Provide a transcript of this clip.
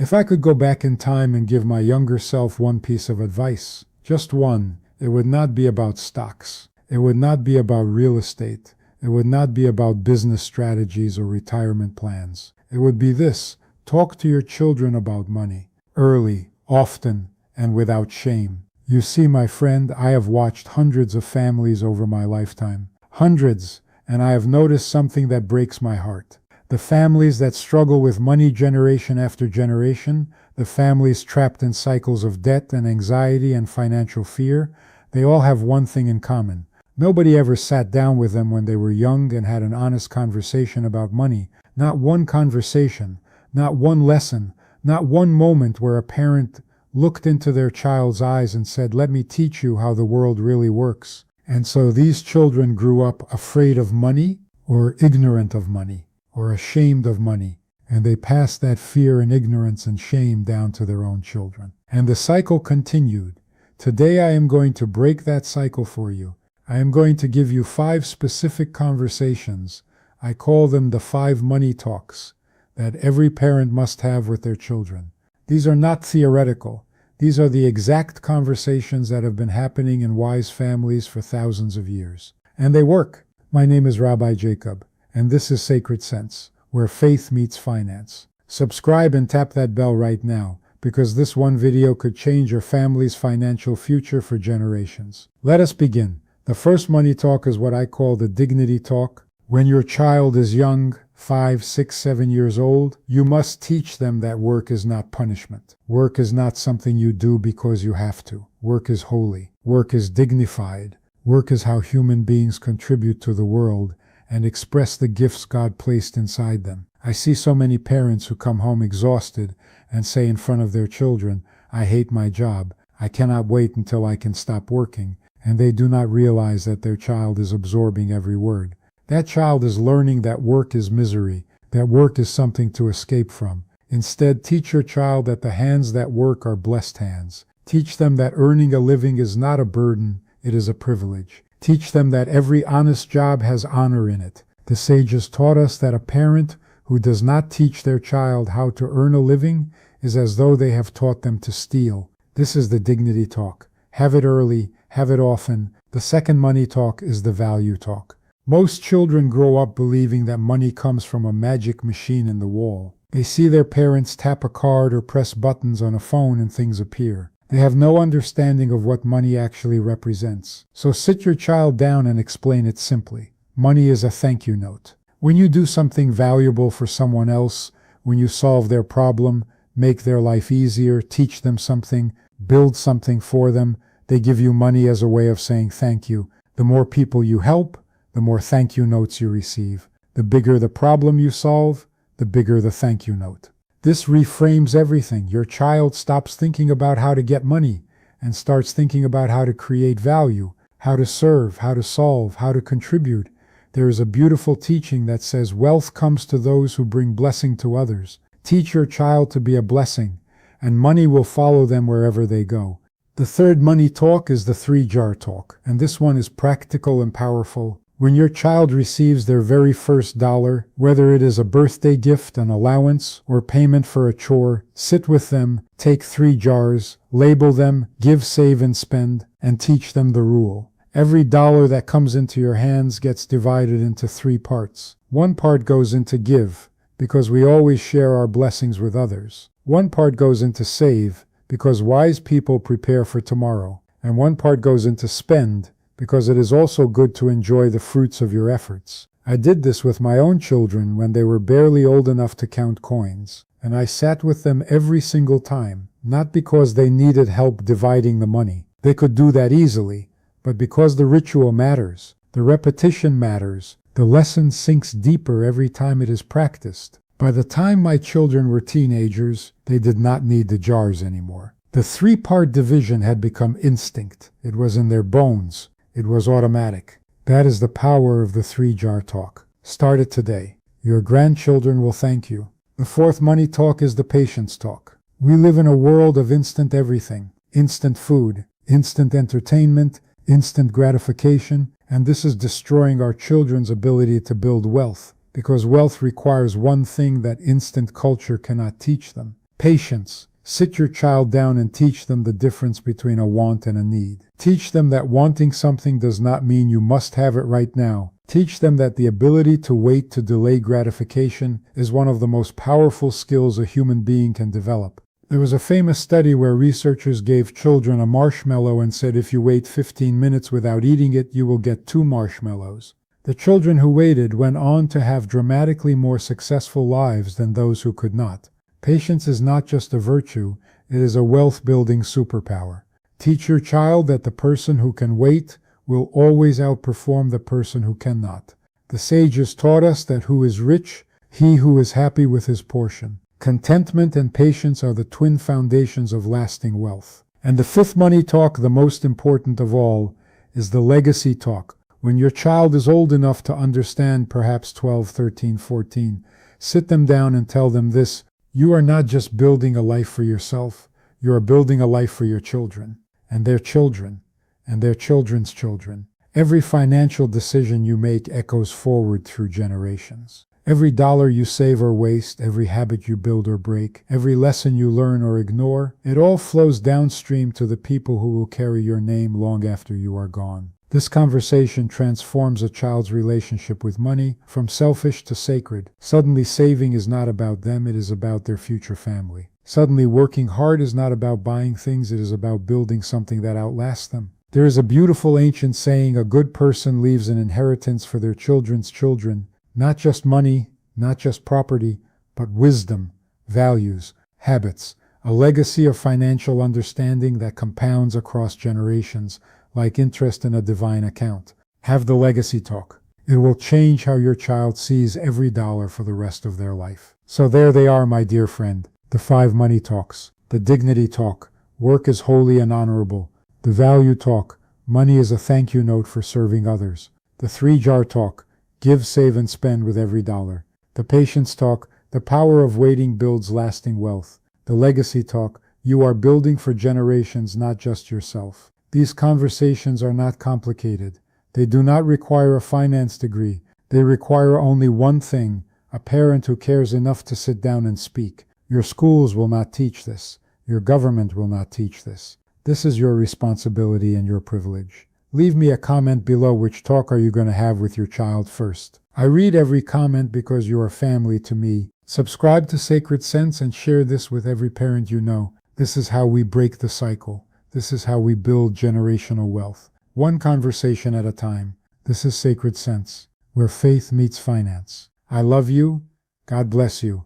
If I could go back in time and give my younger self one piece of advice, just one, it would not be about stocks. It would not be about real estate. It would not be about business strategies or retirement plans. It would be this: talk to your children about money, early, often, and without shame. You see, my friend, I have watched hundreds of families over my lifetime. Hundreds, and I have noticed something that breaks my heart. The families that struggle with money generation after generation, the families trapped in cycles of debt and anxiety and financial fear, they all have one thing in common. Nobody ever sat down with them when they were young and had an honest conversation about money. Not one conversation, not one lesson, not one moment where a parent looked into their child's eyes and said, "Let me teach you how the world really works." And so these children grew up afraid of money, or ignorant of money, or ashamed of money. And they passed that fear and ignorance and shame down to their own children. And the cycle continued. Today I am going to break that cycle for you. I am going to give you 5 specific conversations. I call them the 5 money talks that every parent must have with their children. These are not theoretical. These are the exact conversations that have been happening in wise families for thousands of years. And they work. My name is Rabbi Jacob, and this is Sacred Sense, where faith meets finance. Subscribe and tap that bell right now, because this one video could change your family's financial future for generations. Let us begin. The first money talk is what I call the dignity talk. When your child is young, 5, 6, 7 years old, you must teach them that work is not punishment. Work is not something you do because you have to. Work is holy. Work is dignified. Work is how human beings contribute to the world and express the gifts God placed inside them. I see so many parents who come home exhausted and say in front of their children, "I hate my job. I cannot wait until I can stop working." And they do not realize that their child is absorbing every word. That child is learning that work is misery, that work is something to escape from. Instead, teach your child that the hands that work are blessed hands. Teach them that earning a living is not a burden, it is a privilege. Teach them that every honest job has honor in it. The sages taught us that a parent who does not teach their child how to earn a living is as though they have taught them to steal. This is the dignity talk. Have it early, have it often. The second money talk is the value talk. Most children grow up believing that money comes from a magic machine in the wall. They see their parents tap a card or press buttons on a phone and things appear. They have no understanding of what money actually represents. So sit your child down and explain it simply. Money is a thank you note. When you do something valuable for someone else, when you solve their problem, make their life easier, teach them something, build something for them, they give you money as a way of saying thank you. The more people you help, the more thank you notes you receive. The bigger the problem you solve, the bigger the thank you note. This reframes everything. Your child stops thinking about how to get money and starts thinking about how to create value, how to serve, how to solve, how to contribute. There is a beautiful teaching that says wealth comes to those who bring blessing to others. Teach your child to be a blessing, and money will follow them wherever they go. The third money talk is the 3-jar talk, and this one is practical and powerful. When your child receives their very first dollar, whether it is a birthday gift, an allowance, or payment for a chore, sit with them, take 3 jars, label them, give, save, and spend, and teach them the rule. Every dollar that comes into your hands gets divided into 3 parts. One part goes into give, because we always share our blessings with others. One part goes into save, because wise people prepare for tomorrow. And one part goes into spend, because it is also good to enjoy the fruits of your efforts. I did this with my own children when they were barely old enough to count coins. And I sat with them every single time, not because they needed help dividing the money. They could do that easily, but because the ritual matters, the repetition matters, the lesson sinks deeper every time it is practiced. By the time my children were teenagers, they did not need the jars anymore. The 3-part division had become instinct. It was in their bones. It was automatic. That is the power of the 3-jar talk. Start it today. Your grandchildren will thank you. The fourth money talk is the patience talk. We live in a world of instant everything. Instant food, instant entertainment, instant gratification, and this is destroying our children's ability to build wealth, because wealth requires one thing that instant culture cannot teach them. Patience. Sit your child down and teach them the difference between a want and a need. Teach them that wanting something does not mean you must have it right now. Teach them that the ability to wait, to delay gratification, is one of the most powerful skills a human being can develop. There was a famous study where researchers gave children a marshmallow and said if you wait 15 minutes without eating it, you will get 2 marshmallows. The children who waited went on to have dramatically more successful lives than those who could not. Patience is not just a virtue, it is a wealth-building superpower. Teach your child that the person who can wait will always outperform the person who cannot. The sages taught us that who is rich, he who is happy with his portion. Contentment and patience are the twin foundations of lasting wealth. And the fifth money talk, the most important of all, is the legacy talk. When your child is old enough to understand, perhaps 12, 13, 14, sit them down and tell them this: you are not just building a life for yourself, you are building a life for your children, and their children, and their children's children. Every financial decision you make echoes forward through generations. Every dollar you save or waste, every habit you build or break, every lesson you learn or ignore, it all flows downstream to the people who will carry your name long after you are gone. This conversation transforms a child's relationship with money from selfish to sacred. Suddenly, saving is not about them, it is about their future family. Suddenly, working hard is not about buying things, it is about building something that outlasts them. There is a beautiful ancient saying, a good person leaves an inheritance for their children's children. Not just money, not just property, but wisdom, values, habits, a legacy of financial understanding that compounds across generations, like interest in a divine account. Have the legacy talk. It will change how your child sees every dollar for the rest of their life. So there they are, my dear friend. The 5 money talks. The dignity talk. Work is holy and honorable. The value talk. Money is a thank you note for serving others. The 3 jar talk. Give, save, and spend with every dollar. The patience talk. The power of waiting builds lasting wealth. The legacy talk. You are building for generations, not just yourself. These conversations are not complicated. They do not require a finance degree. They require only one thing: a parent who cares enough to sit down and speak. Your schools will not teach this. Your government will not teach this. This is your responsibility and your privilege. Leave me a comment below. Which talk are you going to have with your child first? I read every comment because you are family to me. Subscribe to Sacred Sense and share this with every parent you know. This is how we break the cycle. This is how we build generational wealth. One conversation at a time. This is Sacred Sense, where faith meets finance. I love you. God bless you.